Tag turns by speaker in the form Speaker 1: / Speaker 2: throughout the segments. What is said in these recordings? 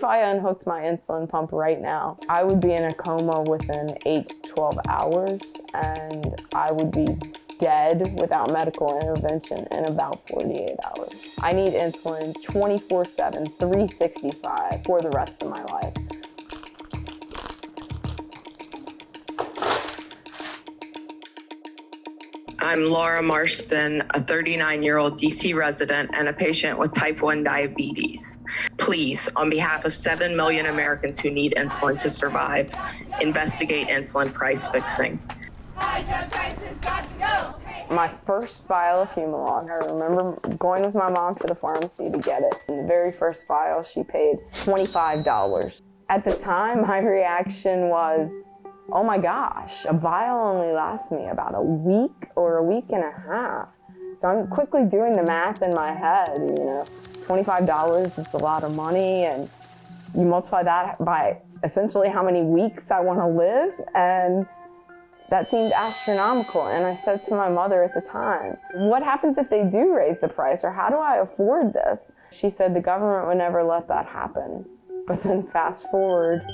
Speaker 1: If I unhooked my insulin pump right now, I would be in a coma within 8 to 12 hours, and I would be dead without medical intervention in about 48 hours. I need insulin 24/7, 365 for the rest of my life.
Speaker 2: I'm Laura Marston, a 39-year-old DC resident and a patient with type 1 diabetes. Please, on behalf of 7 million Americans who need insulin to survive, investigate insulin price fixing.
Speaker 3: High drug prices got to go.
Speaker 1: My first vial of Humalog, I remember going with my mom to the pharmacy to get it. In the very first vial, she paid $25. At the time, my reaction was, oh my gosh, a vial only lasts me about a week or a week and a half. So I'm quickly doing the math in my head, $25 is a lot of money, and you multiply that by essentially how many weeks I want to live, and that seemed astronomical. And I said to my mother at the time, what happens if they do raise the price, or how do I afford this? She said the government would never let that happen. But then fast forward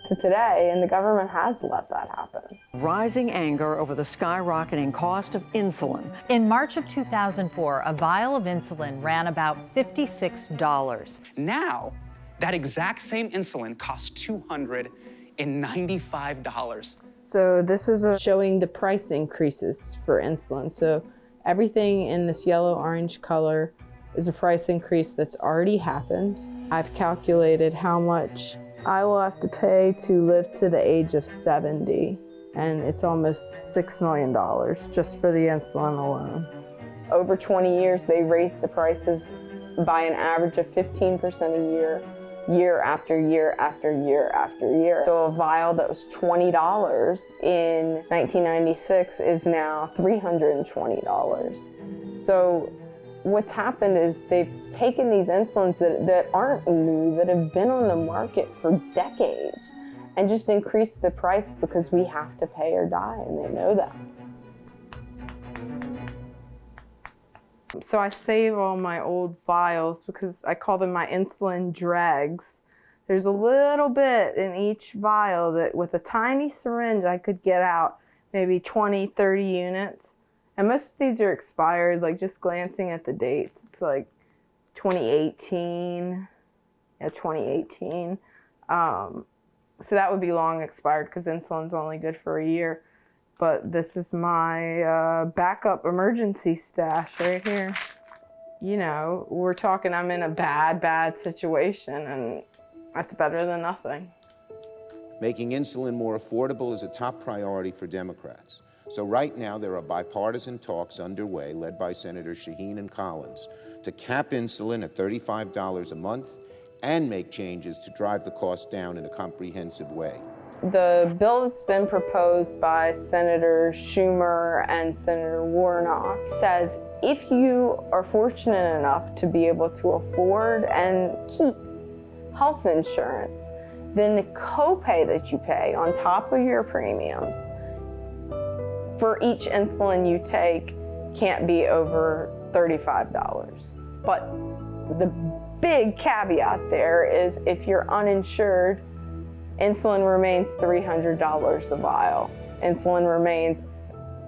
Speaker 1: to today, and the government has let that happen.
Speaker 4: Rising anger over the skyrocketing cost of insulin.
Speaker 5: In March of 2004, a vial of insulin ran about $56.
Speaker 6: Now, that exact same insulin costs $295.
Speaker 1: So this is showing the price increases for insulin. So everything in this yellow-orange color is a price increase that's already happened. I've calculated how much I will have to pay to live to the age of 70, and it's almost $6 million just for the insulin alone. Over 20 years, they raised the prices by an average of 15% a year, year after year after year after year. So a vial that was $20 in 1996 is now $320. So what's happened is they've taken these insulins that aren't new, that have been on the market for decades, and just increased the price because we have to pay or die, and they know that. So I save all my old vials because I call them my insulin dregs. There's a little bit in each vial that with a tiny syringe I could get out maybe 20, 30 units. And most of these are expired, like just glancing at the dates, it's like 2018, yeah, 2018. So that would be long expired because insulin's only good for a year. But this is my backup emergency stash right here. We're talking I'm in a bad situation, and that's better than nothing.
Speaker 7: Making insulin more affordable is a top priority for Democrats. So right now, there are bipartisan talks underway, led by Senators Shaheen and Collins, to cap insulin at $35 a month and make changes to drive the cost down in a comprehensive way.
Speaker 1: The bill that's been proposed by Senator Schumer and Senator Warnock says if you are fortunate enough to be able to afford and keep health insurance, then the copay that you pay on top of your premiums for each insulin you take can't be over $35. But the big caveat there is if you're uninsured, insulin remains $300 a vial. Insulin remains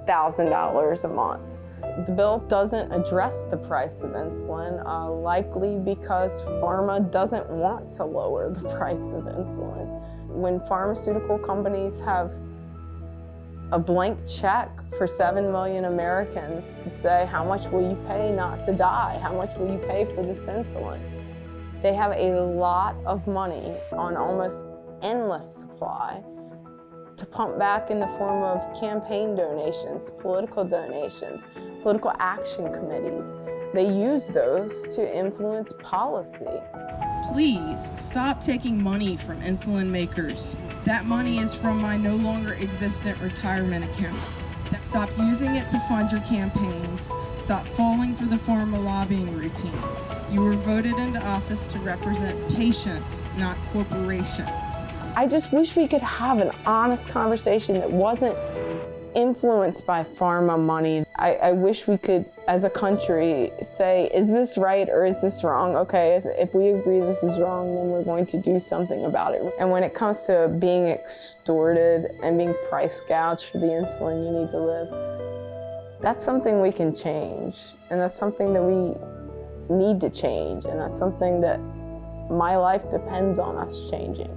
Speaker 1: $1,000 a month. The bill doesn't address the price of insulin, likely because pharma doesn't want to lower the price of insulin. When pharmaceutical companies have a blank check for 7 million Americans to say, how much will you pay not to die? How much will you pay for this insulin? They have a lot of money on almost endless supply to pump back in the form of campaign donations, political action committees. They use those to influence policy.
Speaker 8: Please stop taking money from insulin makers. That money is from my no longer existent retirement account. Stop using it to fund your campaigns. Stop falling for the pharma lobbying routine. You were voted into office to represent patients, not corporations.
Speaker 1: I just wish we could have an honest conversation that wasn't influenced by pharma money. I wish we could as a country, say, is this right or is this wrong? Okay, if we agree this is wrong, then we're going to do something about it. And when it comes to being extorted and being price gouged for the insulin you need to live, that's something we can change. And that's something that we need to change. And that's something that my life depends on us changing.